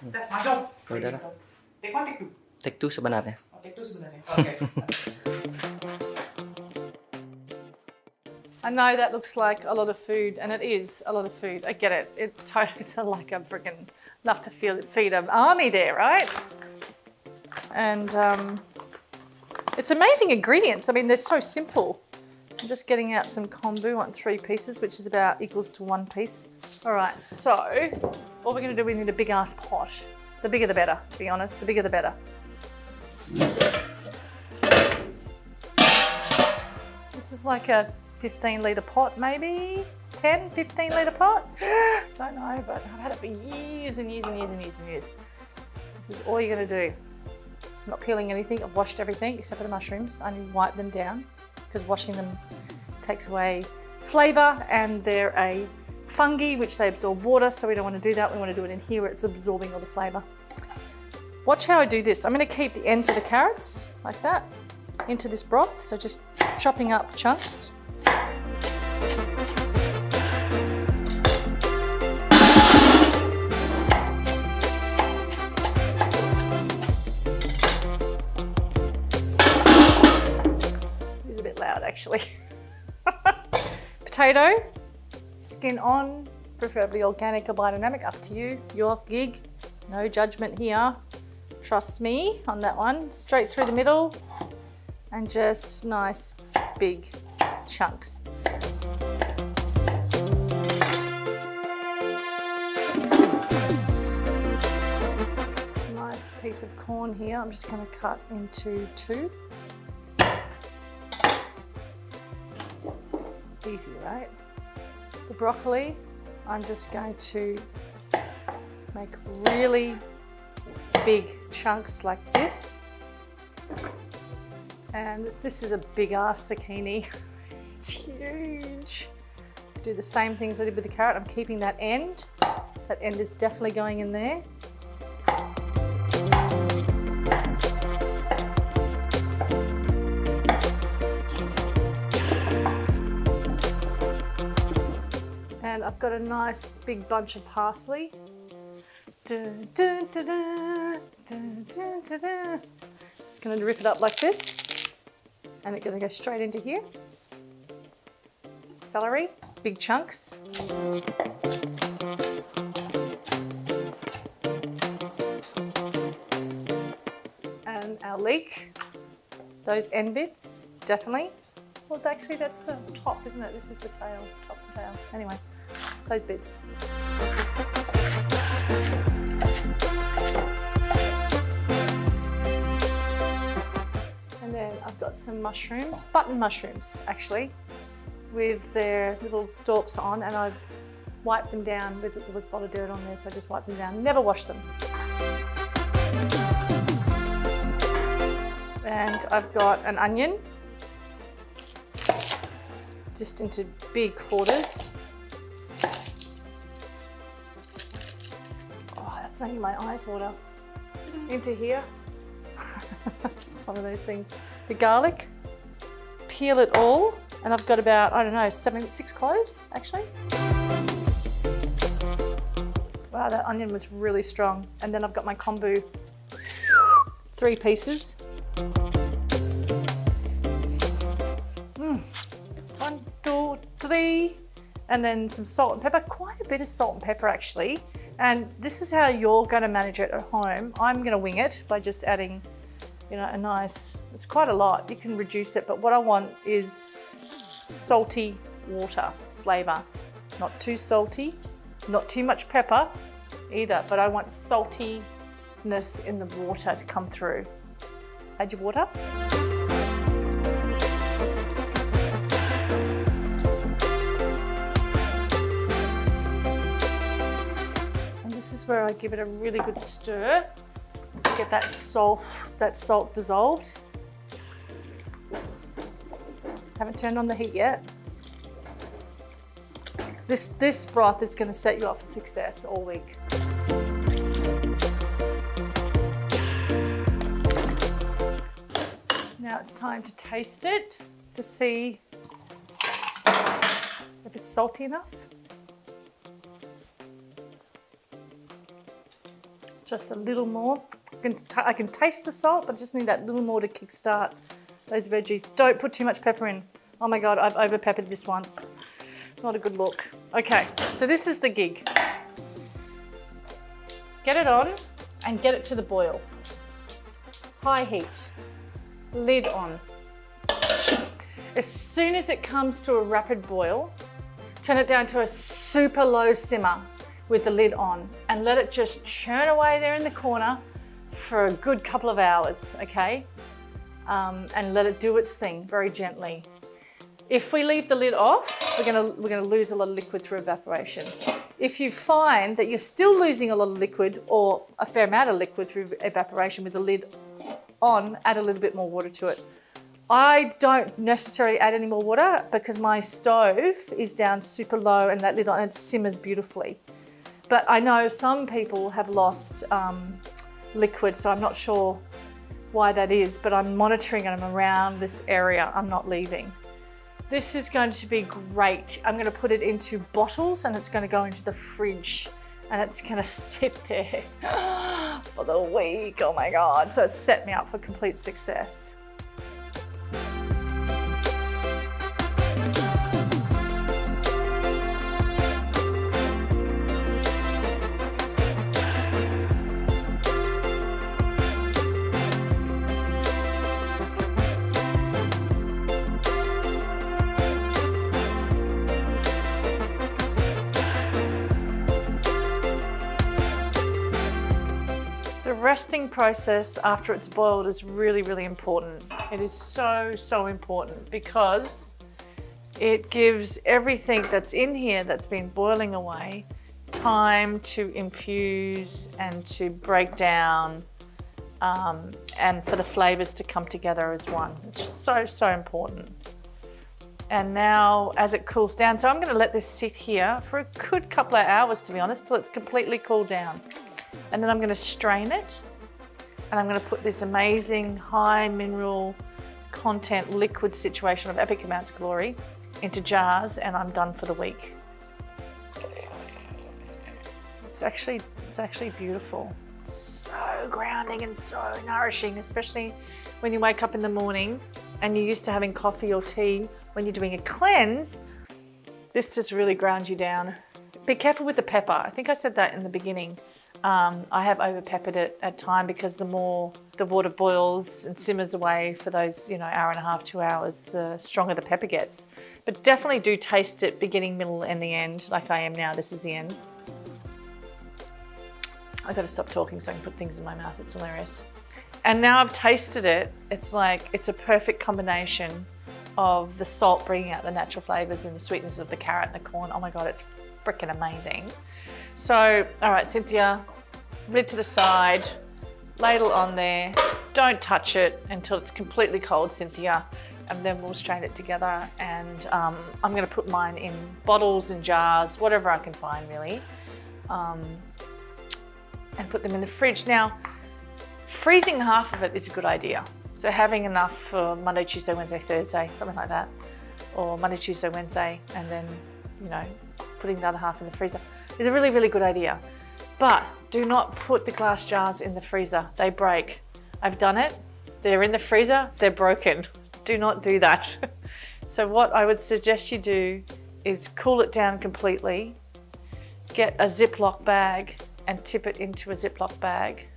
That's my job. Udah lah. Take one, take two. Take two sebenarnya. Oh, take two sebenarnya. Okay. I know that looks like a lot of food, and it is a lot of food. I get it. It's like a freaking enough to feed an army there, right? And it's amazing ingredients. I mean, they're so simple. I'm just getting out some kombu. I want 3 pieces, which is about equals to 1 piece. All right, so what we're going to do, we need a big ass pot. The bigger the better, to be honest. The bigger the better. This is like a 15-litre pot, maybe 10, 15-litre pot. Don't know, but I've had it for years and years and years and years and years. This is all you're going to do. I'm not peeling anything. I've washed everything except for the mushrooms. I need to wipe them down because washing them takes away flavour, and they're a fungi which they absorb water, so we don't want to do that. We want to do it in here where it's absorbing all the flavour. Watch how I do this. I'm going to keep the ends of the carrots like that into this broth, so just chopping up chunks. It's a bit loud actually. Potato, skin on, preferably organic or biodynamic, up to you, your gig. No judgment here. Trust me on that one. Straight through the middle and just nice big chunks. Nice piece of corn here. I'm just going to cut into 2. Easy, right? The broccoli, I'm just going to make really big chunks like this. And this is a big ass zucchini. It's huge. Do the same things I did with the carrot. I'm keeping that end. That end is definitely going in there. And I've got a nice big bunch of parsley. Dun, dun, dun, dun, dun, dun, dun, dun. Just going to rip it up like this, and it's going to go straight into here. Celery, big chunks. And our leek, those end bits, definitely. Well, actually that's the top, isn't it? This is the tail, top and tail. Anyway, those bits. And then I've got some mushrooms, button mushrooms actually, with their little stalks on, and I've wiped them down with, there was a lot of dirt on there, so I just wiped them down, never wash them. And I've got an onion, just into big quarters. Oh, that's making my eyes water. Into here. It's one of those things. The garlic, peel it all, and I've got about, I don't know, 6 cloves actually. Wow, that onion was really strong. And then I've got my kombu, 3 pieces. 1, 2, 3, and then some salt and pepper, quite a bit of salt and pepper actually. And this is how you're going to manage it at home. I'm going to wing it by just adding, you know, a nice, it's quite a lot. You can reduce it, but what I want is salty water flavour. Not too salty, not too much pepper either, but I want saltiness in the water to come through. Add your water. This is where I give it a really good stir to get that salt dissolved. Haven't turned on the heat yet. This broth is going to set you up for success all week. Now it's time to taste it to see if it's salty enough. Just a little more. I can taste the salt, but I just need that little more to kickstart those veggies. Don't put too much pepper in. Oh my God, I've over peppered this once. Not a good look. Okay, so this is the gig. Get it on and get it to the boil. High heat, lid on. As soon as it comes to a rapid boil, turn it down to a super low simmer with the lid on and let it just churn away there in the corner for a good couple of hours, okay? And let it do its thing very gently. If we leave the lid off, we're gonna lose a lot of liquid through evaporation. If you find that you're still losing a lot of liquid or a fair amount of liquid through evaporation with the lid on, add a little bit more water to it. I don't necessarily add any more water because my stove is down super low and that lid on, it simmers beautifully. But I know some people have lost liquid, so I'm not sure why that is, but I'm monitoring and I'm around this area. I'm not leaving. This is going to be great. I'm going to put it into bottles and it's going to go into the fridge and it's going to sit there for the week. Oh my God. So it's set me up for complete success. The resting process after it's boiled is really, really important. It is so, so important because it gives everything that's in here that's been boiling away time to infuse and to break down and for the flavors to come together as one. It's so, so important. And now as it cools down, so I'm going to let this sit here for a good couple of hours, to be honest, till it's completely cooled down. And then I'm going to strain it and I'm going to put this amazing high mineral content liquid situation of epic amounts of glory into jars and I'm done for the week. It's actually beautiful. It's so grounding and so nourishing, especially when you wake up in the morning and you're used to having coffee or tea when you're doing a cleanse. This just really grounds you down. Be careful with the pepper. I think I said that in the beginning. I have over peppered it at time because the more the water boils and simmers away for those, hour and a half, 2 hours, the stronger the pepper gets. But definitely do taste it beginning, middle and the end like I am now. This is the end. I got to stop talking so I can put things in my mouth. It's hilarious. And now I've tasted it. It's like, it's a perfect combination of the salt bringing out the natural flavors and the sweetness of the carrot and the corn. Oh my God, it's freaking amazing. So, all right, Cynthia, lid to the side, ladle on there. Don't touch it until it's completely cold, Cynthia, and then we'll strain it together. And I'm going to put mine in bottles and jars, whatever I can find really, and put them in the fridge. Now, freezing half of it is a good idea. So having enough for Monday, Tuesday, Wednesday, Thursday, something like that, or Monday, Tuesday, Wednesday, and then, putting the other half in the freezer is a really, really good idea. But do not put the glass jars in the freezer. They break. I've done it. They're in the freezer. They're broken. Do not do that. So what I would suggest you do is cool it down completely. Get a Ziploc bag and tip it into a Ziploc bag.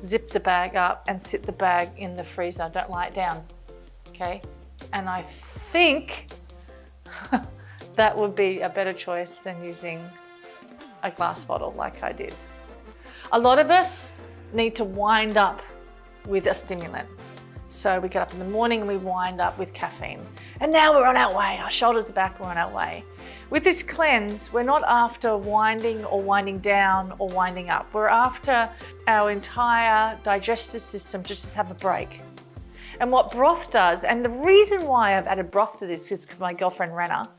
Zip the bag up and sit the bag in the freezer. Don't lie it down. Okay? And I think that would be a better choice than using a glass bottle like I did. A lot of us need to wind up with a stimulant. So we get up in the morning and we wind up with caffeine. And now we're on our way. Our shoulders are back, we're on our way. With this cleanse, we're not after winding or winding down or winding up. We're after our entire digestive system just to have a break. And what broth does, and the reason why I've added broth to this is because my girlfriend Renna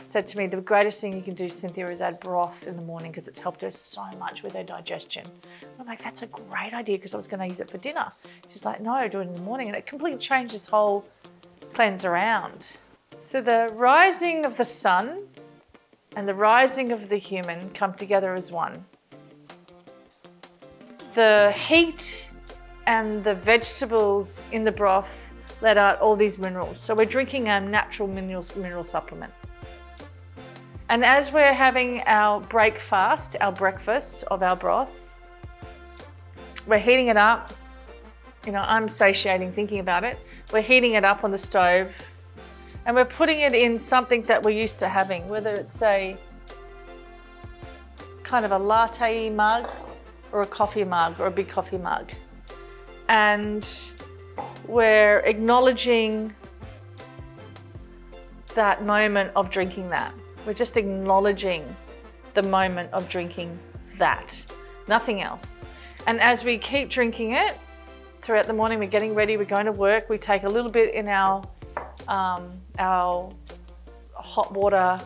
said to me, the greatest thing you can do, Cynthia, is add broth in the morning because it's helped her so much with her digestion. I'm like, that's a great idea because I was going to use it for dinner. She's like, no, do it in the morning. And it completely changed this whole cleanse around. So the rising of the sun and the rising of the human come together as one. the heat and the vegetables in the broth let out all these minerals. So we're drinking a natural mineral supplement. And as we're having our breakfast of our broth, we're heating it up. You know, I'm satiating thinking about it. We're heating it up on the stove and we're putting it in something that we're used to having, whether it's a kind of a latte mug or a coffee mug or a big coffee mug. And we're acknowledging that moment of drinking that. We're just acknowledging the moment of drinking that, nothing else. And as we keep drinking it throughout the morning, we're getting ready, we're going to work, we take a little bit in our hot water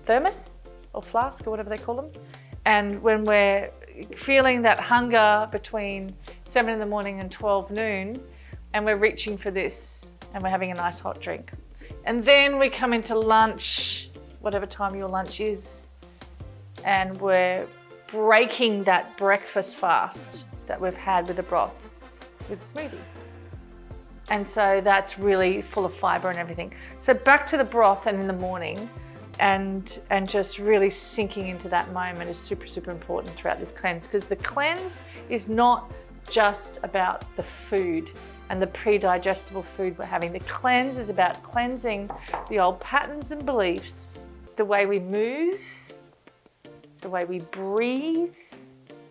thermos or flask or whatever they call them. And when we're feeling that hunger between 7 in the morning and 12 noon, and we're reaching for this and we're having a nice hot drink. And then we come into lunch, whatever time your lunch is, and we're breaking that breakfast fast that we've had with the broth with a smoothie. And so that's really full of fiber and everything. So back to the broth and in the morning, and just really sinking into that moment is super, super important throughout this cleanse, because the cleanse is not just about the food and the pre-digestible food we're having. The cleanse is about cleansing the old patterns and beliefs, the way we move, the way we breathe,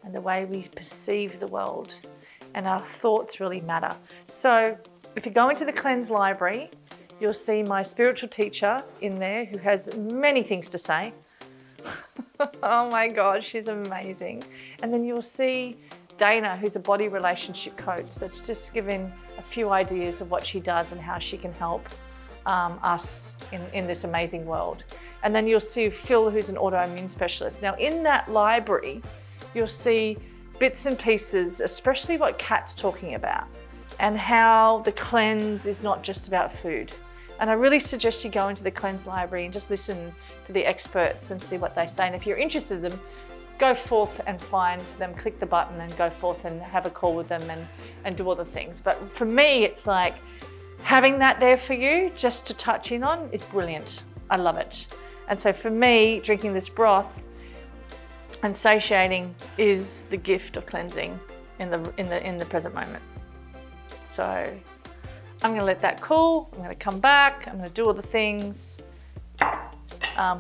and the way we perceive the world. And our thoughts really matter. So if you go into the cleanse library, you'll see my spiritual teacher in there who has many things to say. Oh my God, she's amazing. And then you'll see Dana, who's a body relationship coach, that's just given a few ideas of what she does and how she can help us in this amazing world. And then you'll see Phil, who's an autoimmune specialist. Now in that library, you'll see bits and pieces, especially what Kat's talking about, and how the cleanse is not just about food. And I really suggest you go into the cleanse library and just listen to the experts and see what they say. And if you're interested in them, go forth and find them, click the button and go forth and have a call with them and do all the things. But for me, it's like having that there for you just to touch in on is brilliant. I love it. And so for me, drinking this broth and satiating is the gift of cleansing in the present moment. So I'm going to let that cool. I'm going to come back. I'm going to do all the things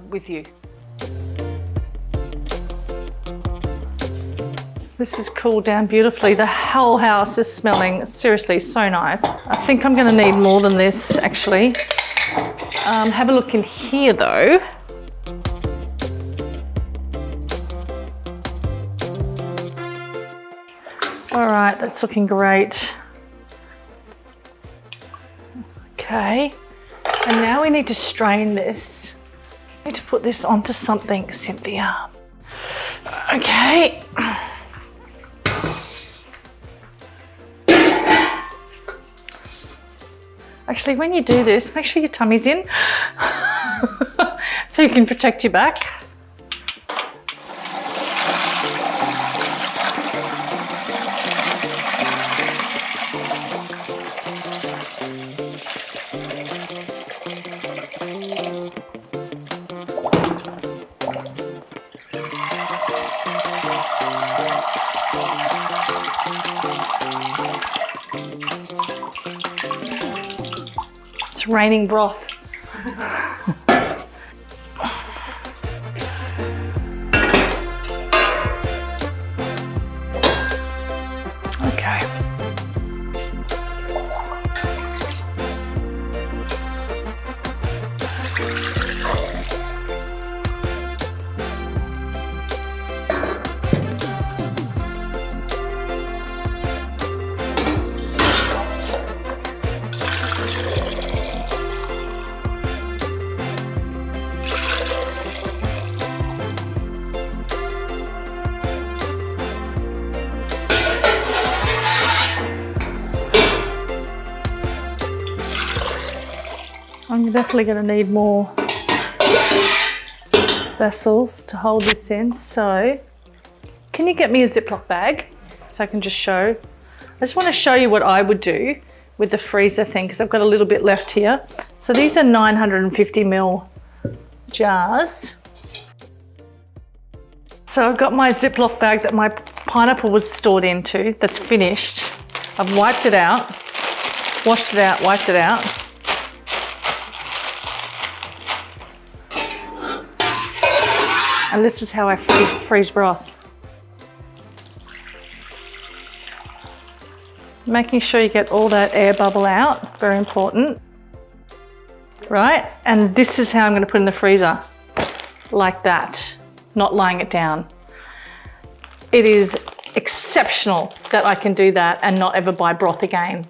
with you. This has cooled down beautifully. The whole house is smelling seriously so nice. I think I'm going to need more than this actually. Have a look in here though. All right, that's looking great. Okay, and now we need to strain this. I need to put this onto something, Cynthia. Okay. Actually, when you do this, make sure your tummy's in so you can protect your back. It's raining broth. Okay. I'm definitely going to need more vessels to hold this in, so Can you get me a Ziploc bag so I can just show? I just want to show you what I would do with the freezer thing because I've got a little bit left here. So these are 950ml jars. So I've got my Ziploc bag that my pineapple was stored into that's finished. I've wiped it out, washed it out, wiped it out. And this is how I freeze broth. Making sure you get all that air bubble out, very important. Right, and this is how I'm going to put it in the freezer, like that, not lying it down. It is exceptional that I can do that and not ever buy broth again.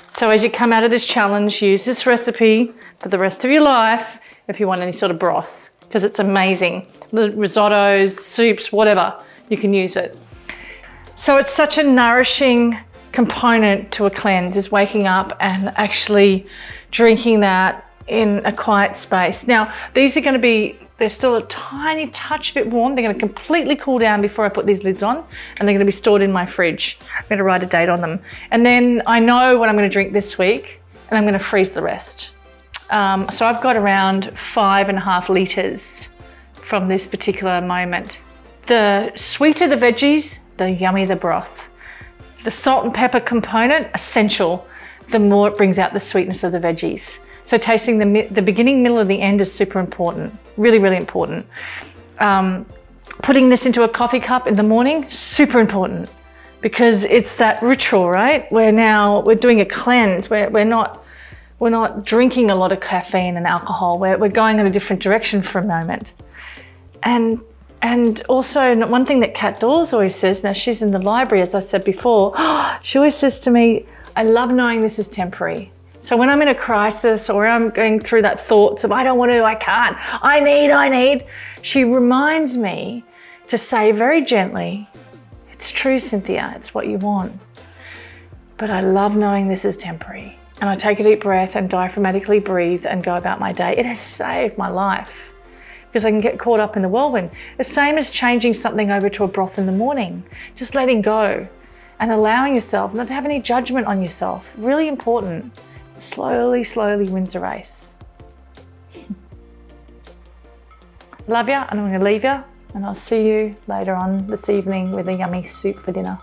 So as you come out of this challenge, use this recipe for the rest of your life if you want any sort of broth, because it's amazing. The risottos, soups, whatever, you can use it. So it's such a nourishing component to a cleanse, is waking up and actually drinking that in a quiet space. Now, these are going to be, they're still a tiny touch bit warm. They're going to completely cool down before I put these lids on, and they're going to be stored in my fridge. I'm going to write a date on them. And then I know what I'm going to drink this week, and I'm going to freeze the rest. So I've got around 5.5 litres from this particular moment. The sweeter the veggies, the yummier the broth. The salt and pepper component, essential, the more it brings out the sweetness of the veggies. So tasting the beginning, middle, and the end is super important, really, really important. Putting this into a coffee cup in the morning, super important, because it's that ritual, right? We're doing a cleanse, we're not drinking a lot of caffeine and alcohol, we're going in a different direction for a moment. And also, one thing that Kat Dawes always says, now she's in the library, as I said before, she always says to me, I love knowing this is temporary. So when I'm in a crisis or I'm going through that thoughts of I don't want to, I can't, I need, she reminds me to say very gently, it's true, Cynthia, it's what you want. But I love knowing this is temporary. And I take a deep breath and diaphragmatically breathe and go about my day. It has saved my life, because I can get caught up in the whirlwind. The same as changing something over to a broth in the morning, just letting go and allowing yourself not to have any judgment on yourself. Really important. Slowly, slowly wins the race. Love ya, and I'm gonna leave ya, and I'll see you later on this evening with a yummy soup for dinner.